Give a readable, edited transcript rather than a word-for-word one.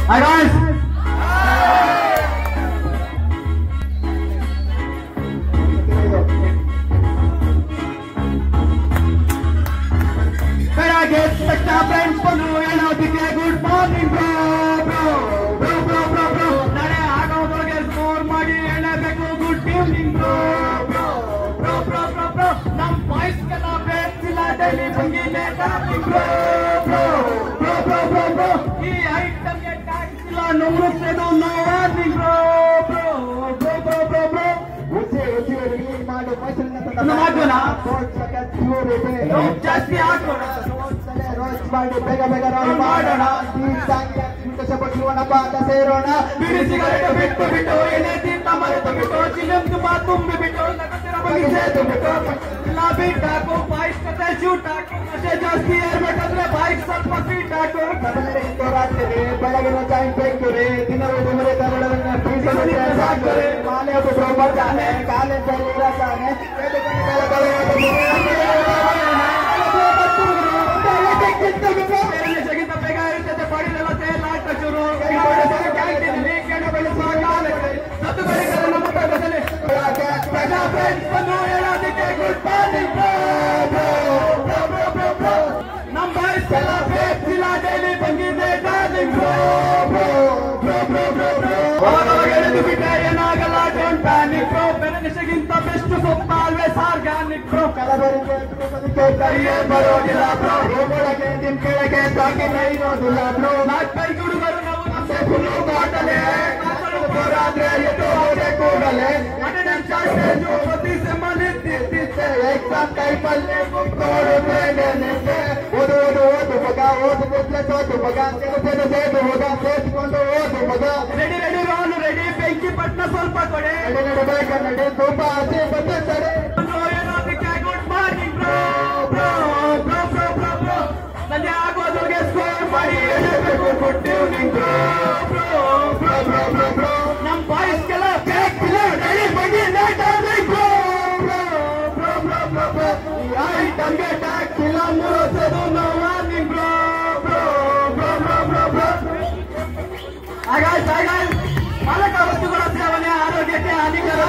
Hi guys. Friends, good morning, bro. Nade agoge score ಮಾಡಿ ಹೇಳಬೇಕು good evening, bro. Nam boys kala friends ಇಲ್ಲ daily ಬಂಗಿಲೆ darling, bro. ಈ item ಗೆ tax ಇಲ್ಲ ನೋಡುತ್ತೇನೋ no warning, bro. ಉಚ್ಚಿ release ಮಾಡು ಮೈಸೂರಿನ ಮಾಡೋಣ ಜಾಸ್ತಿ ಹಾಕೋಣ ಮಾಡಿ ಬೇಗ ರೌಂಡ್ ಮಾಡೋಣ ಸೇರೋಣ ಬಿಡಿ ಸಿಗರೇಟ್ ಬಿಟ್ಟು ಏನೇ ತಿಂತ ಮರೆತು ಬಿಟ್ಟು ಚಿಲಂದು ತುಂಬಿ ಬಿಟ್ಟು ಎಲ್ಲ ಬಿಟ್ಟು ಹಾಕು ಬಾಯ್ಸ್ ಕತೆ ಶೂಟ್ ಹಾಕು ನಶೆ ಜಾಸ್ತಿ ಏರ್ಬೇಕಂದ್ರೆ ಬಾಯ್ಕ್ ಸ್ವಲ್ಪ ಸ್ವೀಟ್ ಹಾಕು ಬೆಳಗಿನ ಚಾಯ್ ಬೇಕುರಿ ದಿನವೂ ಮರೆ ಹಾಕ್ತಾರೆ ಮಾಲೆ ಒಬ್ಬರು ಬರ್ತಾನೆ ಕಾಲೇಜಲ್ಲಿ ಇರತಾನೆ ಬೇಗ ಇರ್ತದೆ ಪಡಿಲೆಲ್ಲ ಸೇಲಾಟ ಶುರು ಹೇಳೋದಕ್ಕೆ ಗುಡ್ ಮಾರ್ನಿಂಗ್ ನಮ್ಮ ಬಾಯ್ಸ್ ಎಲ್ಲ ಬೇಸಿಲ್ಲ ಡೈಲಿ ಬಂದಿದ್ದೆ ಡಾರ್ಲಿಂಗ್ ಎಳೆದು ಬಿಟ್ಟೆ ಏನಾಗಲ್ಲ ಡೋಂಟ್ ಪ್ಯಾನಿಕ್ ಬ್ರೋ ಬೆನಗಿಂತ ಬೆಸ್ಟ್ ಸೊಪ್ಪ ಆಲ್ವೇಸ್ ಆರ್ಗಾನಿಕ್ ಬ್ರೋ ಕಲಬರಿಗೆ ಕೈಯೇ ಬರೋದಿಲ್ಲ ಬ್ರೋ ಒಳಗೆ ನಿಮ್ ಕೆಳಗೆ ತಾಕಿನ ಇರೋದಿಲ್ಲ ಬ್ರೋ ನಾಲ್ಕೈ ಹುಡುಗರು ನಾವು ನಮ್ಮೆ ಫುಲ್ಲು ಬಾಟಲೆ ಹೋರಾದ್ರೆ ಎದ್ದು ಹೋದೆ ಕೂಡಲೇ ಅಟೆಂಡೆನ್ಸ್ ಶಾರ್ಟೇಜು ಪ್ರತಿ ಸೆಮ್ಮ ನಿಂತಿದ್ದೆ ಎಕ್ಸಾಮ್ ಟೈಮಲ್ಲಿ ನೋಡಿದ್ರೆ ನಿಂತೆ ಓದು ಮಗ ಓದು ಬಿಸ್ನೆಸ್ ಓದು ಮಗ ಸೇದು ಹೋಗ ಸೇರಿಕೊಂಡು ಓದು ಮಗ ರೆಡಿ ರೋಲು ರೆಡಿ ಬೆಂಕಿ ಪಟ್ನ ಸ್ವಲ್ಪ ಕೊಡೆ ನಡೆ ತುಂಬಾ ಆಸೆ ಬಂದಿದ್ದಾರೆ ಏನೋದಕ್ಕೆ ಗುಡ್ ಮಾರ್ನಿಂಗ್ ಬ್ರೋ ಸಂಜೆ ಆಗೋದ್ರಿಗೆ ಸ್ಕೋರ್ ಮಾಡಿ ಹೇಳಬೇಕು ಗುಡ್ ಈವ್ನಿಂಗ್ ಬ್ರೋ ನಮ್ಮ ಬಾಯ್ಸ್ಗೆಲ್ಲ ಬೇಕಿಲ್ಲ ರೆಡಿ ಬನ್ನಿ ಲೇಟ್ ಆಗಬೇಕು ಐಟಮ್ಗೆ ಟ್ಯಾಕ್ಸ್ ಇಲ್ಲ ಮೂವತ್ತದು ನೋ ವಾರ್ನಿಂಗ್ ಬ್ರೋ ಮಾಲಕ ವಸ್ತುಗಳ ಸೇವನೆ ಆರೋಗ್ಯಕ್ಕೆ ಹಾನಿಕರ